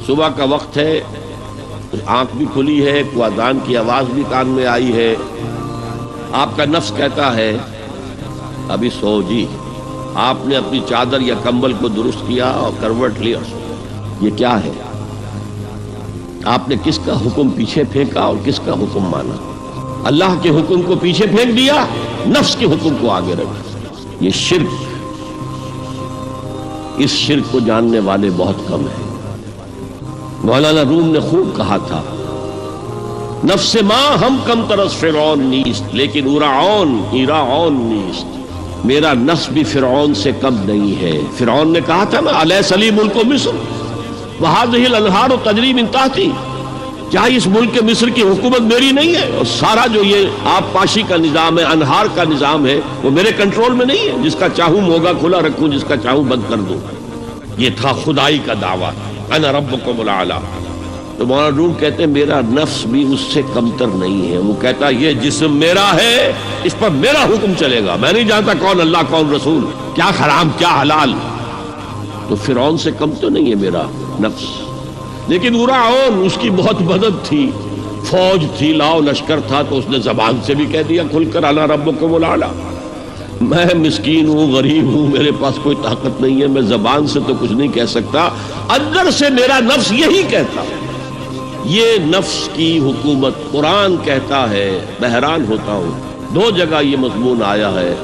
صبح کا وقت ہے، آنکھ بھی کھلی ہے، کوئی اذان کی آواز بھی کان میں آئی ہے، آپ کا نفس کہتا ہے ابھی سو جی، آپ نے اپنی چادر یا کمبل کو درست کیا اور کروٹ لیا، یہ کیا ہے؟ آپ نے کس کا حکم پیچھے پھینکا اور کس کا حکم مانا؟ اللہ کے حکم کو پیچھے پھینک دیا، نفس کے حکم کو آگے رکھا۔ یہ شرک، اس شرک کو جاننے والے بہت کم ہیں۔ مولانا روم نے خوب کہا تھا، نفس ما ہم کم ترس فرعون نیست لیکن ایراعون نیست، میرا نفس بھی فرعون سے کم نہیں ہے۔ فرعون نے کہا تھا نا الیس لی ملک مصر وہذہ الانہار تجری من تحتی، کیا اس ملک مصر کی حکومت میری نہیں ہے؟ اور سارا جو یہ آب پاشی کا نظام ہے، انہار کا نظام ہے، وہ میرے کنٹرول میں نہیں ہے؟ جس کا چاہوں موگا کھلا رکھوں، جس کا چاہوں بند کر دوں۔ یہ تھا خدائی کا دعویٰ، انا ربکم الاعلی۔ تو مولانا روم کہتے ہیں میرا نفس بھی اس سے کمتر نہیں ہے، وہ کہتا یہ جسم میرا ہے، اس پر میرا حکم چلے گا، میں نہیں جانتا کون اللہ کون رسول، کیا حرام کیا حلال۔ تو فرعون سے کم تو نہیں ہے میرا نفس، لیکن فرعون اس کی بہت مدد تھی، فوج تھی، لاؤ لشکر تھا، تو اس نے زبان سے بھی کہہ دیا کھل کر انا ربکم الاعلی۔ میں مسکین ہوں، غریب ہوں، میرے پاس کوئی طاقت نہیں ہے، میں زبان سے تو کچھ نہیں کہہ سکتا، اندر سے میرا نفس یہی کہتا۔ یہ نفس کی حکومت قرآن کہتا ہے، میں حیران ہوتا ہوں، دو جگہ یہ مضمون آیا ہے،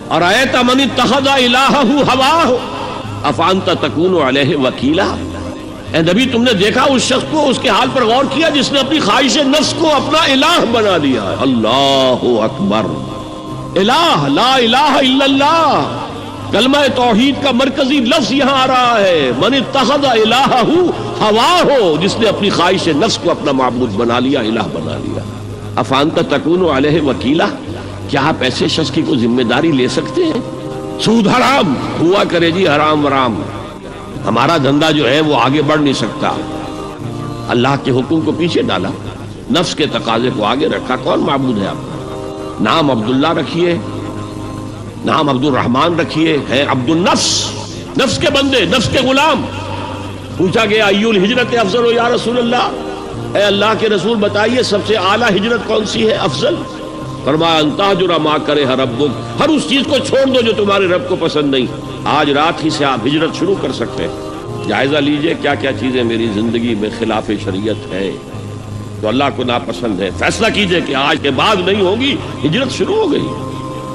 ارأیت من اتخذ الہہ ہواہ افانت تکون علیہ وکیلا۔ اے نبی تم نے دیکھا اس شخص کو، اس کے حال پر غور کیا جس نے اپنی خواہش نفس کو اپنا الہ بنا لیا ہے۔ اللہ اکبر، الہ لا الہ الا اللہ، کلمہ توحید کا مرکزی لفظ یہاں آ رہا ہے، من اتخذ الہہ ہواہ، جس نے اپنی خواہش نفس کو اپنا معبود بنا لیا، الہ بنا لیا۔ افانت تکون علیہ وکیلا، کیا آپ ایسے شخص کی کوئی ذمہ داری لے سکتے ہیں؟ سود حرام ہوا کرے جی، حرام ورام، ہمارا دھندا جو ہے وہ آگے بڑھ نہیں سکتا۔ اللہ کے حکم کو پیچھے ڈالا، نفس کے تقاضے کو آگے رکھا۔ کون معبود ہے آپ کا؟ نام عبداللہ رکھیے، نام عبد الرحمن رکھیے، ہے عبد النفس، نفس کے بندے، نفس کے غلام۔ پوچھا گیا ای الہجرت افضل ہو یا رسول اللہ، اے اللہ کے رسول بتائیے سب سے اعلیٰ ہجرت کون سی ہے، افضل؟ فرمایا ان تہجر ما کرہ ربک، ہر اس چیز کو چھوڑ دو جو تمہارے رب کو پسند نہیں۔ آج رات ہی سے آپ ہجرت شروع کر سکتے ہیں، جائزہ لیجئے کیا کیا چیزیں میری زندگی میں خلاف شریعت ہے، تو اللہ کو ناپسند ہے، فیصلہ کیجئے کہ آج کے بعد نہیں ہوگی، ہجرت شروع ہو گئی۔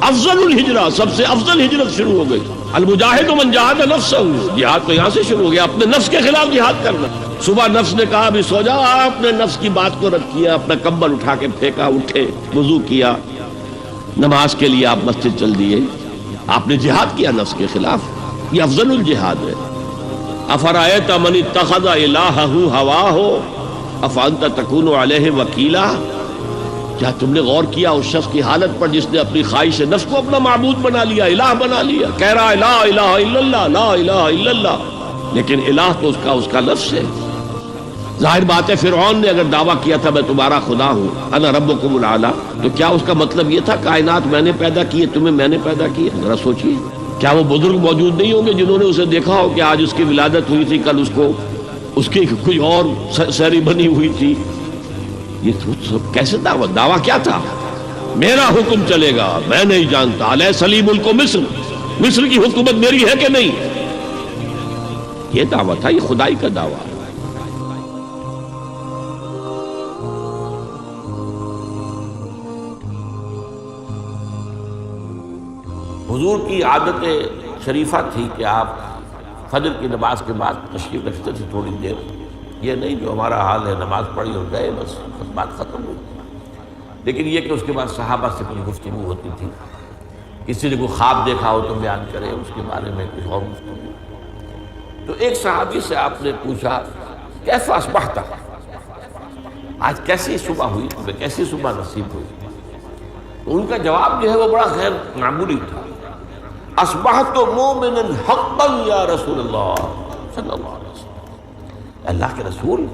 افضل الہجرہ، سب سے افضل ہجرت شروع ہو گئی۔ المجاہد من جاہد نفسہ، جہاد تو یہاں سے شروع ہو گیا، اپنے نفس کے خلاف جہاد کرنا۔ صبح نفس نے کہا ابھی سو جاؤ، آپ نے نفس کی بات کو رد کیا، اپنا کمبل اٹھا کے پھینکا، اٹھے، وضو کیا، نماز کے لیے آپ مسجد چل دیے، آپ نے جہاد کیا نفس کے خلاف، یہ افضل الجہاد ہے۔ افرأیت من اتخذ الہہ ہواہ افانت تکون علیہ وکیلا، کیا تم نے غور کیا اس شخص کی حالت پر جس نے اپنی خواہش نفس کو اپنا معبود بنا لیا، الہ بنا لیا، کہہ رہا ہے لا الہ الا اللہ، لا الہ الا اللہ، لیکن الہ تو اس کا لفظ ہے۔ ظاہر بات ہے فرعون نے اگر دعویٰ کیا تھا میں تمہارا خدا ہوں، انا ربکم الاعلی، تو کیا اس کا مطلب یہ تھا کائنات میں نے پیدا کی ہے، تمہیں میں نے پیدا کی ہے؟ ذرا سوچیے، کیا وہ بزرگ موجود نہیں ہوں گے جنہوں نے اسے دیکھا ہو کہ آج اس کی ولادت ہوئی تھی، کل اس کی کوئی اور سیری بنی ہوئی تھی؟ یہ سب کیسے دعویٰ کیا تھا؟ میرا حکم چلے گا، میں نہیں جانتا، الیس لی ملک مصر، مصر کی حکومت میری ہے کہ نہیں؟ یہ دعویٰ تھا، یہ خدائی کا دعویٰ ہے۔ حضور کی عادت شریفہ تھی کہ آپ فجر کی نماز کے بعد تشریف رکھتے تھے تھوڑی دیر، یہ نہیں جو ہمارا حال ہے نماز پڑھی اور گئے بس بات ختم ہوئی، لیکن یہ کہ اس کے بعد صحابہ سے کچھ گفتگو ہوتی تھی، کسی نے کوئی خواب دیکھا ہو تو بیان کرے، اس کے بارے میں کچھ اور گفتگو۔ تو ایک صحابی سے آپ نے پوچھا کیف اصبحت، آج کیسی صبح ہوئی تمہیں، کیسی صبح نصیب ہوئی؟ تو ان کا جواب جو ہے وہ بڑا غیر معمولی تھا، اصبحت مومنا حقا یا رسول اللہ صلی اللہ علیہ وسلم، اللہ کے رسول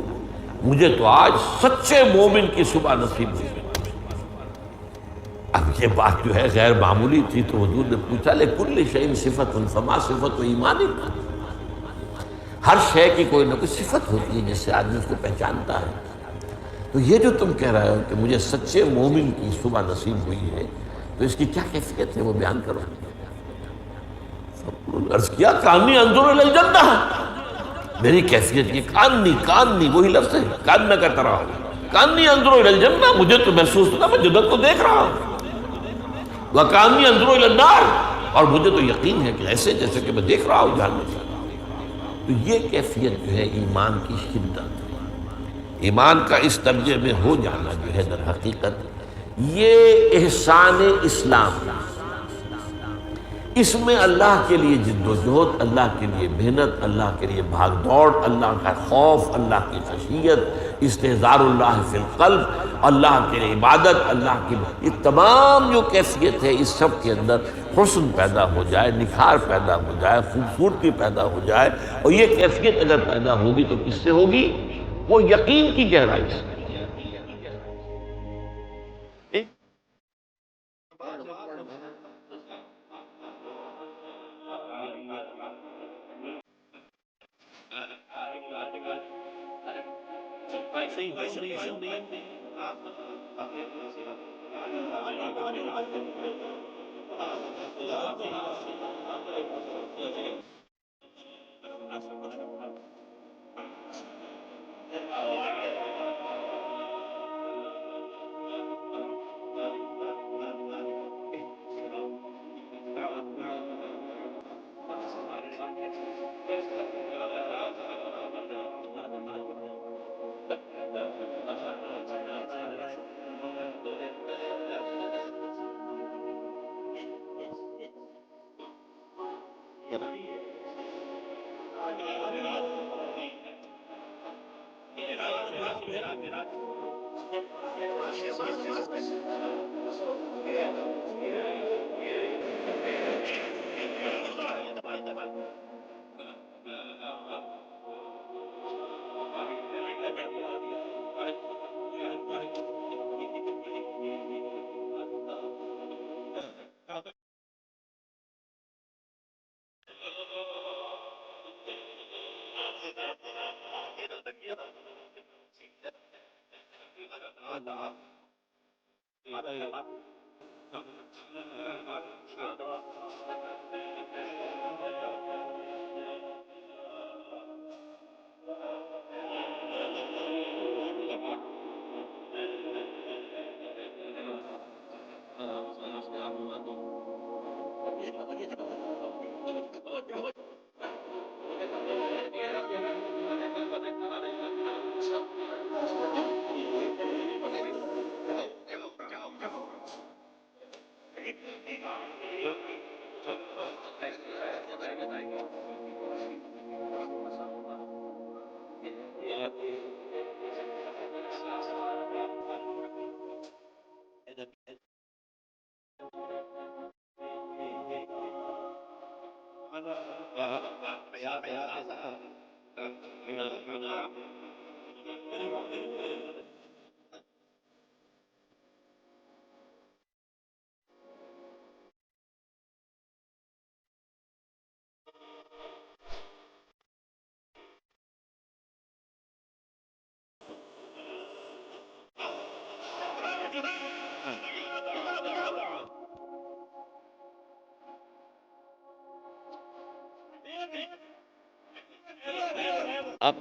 مجھے تو آج سچے مومن کی صبح نصیب ہوئی۔ اب یہ بات جو ہے غیر معمولی تھی تو حضور نے پوچھا لکل شیء صفۃ فما صفۃ ایمانک، ہر شے کی کوئی نہ کوئی صفت ہوتی ہے جس سے آدمی اس کو پہچانتا ہے۔ تو یہ جو تم کہہ رہے ہو کہ مجھے سچے مومن کی صبح نصیب ہوئی ہے، تو اس کی کیا کیفیت ہے وہ بیان کرو۔ عرض کیا کانی انظر الی الجنہ، میری کیفیت یہ کانی کانی وہی لفظ ہے، کان کا رہا ہوں، کانی انظر الی الجنہ، مجھے تو محسوس ہوتا میں جنت کو دیکھ رہا ہوں، وکانی انظر الی النار، اور مجھے تو یقین ہے کہ ایسے جیسے کہ میں دیکھ رہا ہوں جہنم۔ تو یہ کیفیت جو ہے ایمان کی شدت، ایمان کا اس درجے میں ہو جانا جو ہے در حقیقت یہ احسان اسلام، اس میں اللہ کے لیے جد و جہد، اللہ کے لیے محنت، اللہ کے لیے بھاگ دوڑ، اللہ کا خوف، اللہ کی خشیت، استحضار اللہ فی القلب، اللہ کے لیے عبادت، اللہ کی یہ تمام جو کیفیت ہے، اس سب کے اندر حسن پیدا ہو جائے، نکھار پیدا ہو جائے، خوبصورتی پیدا ہو جائے، اور یہ کیفیت اگر پیدا ہوگی تو کس سے ہوگی؟ وہ یقین کی گہرائی سے۔ اب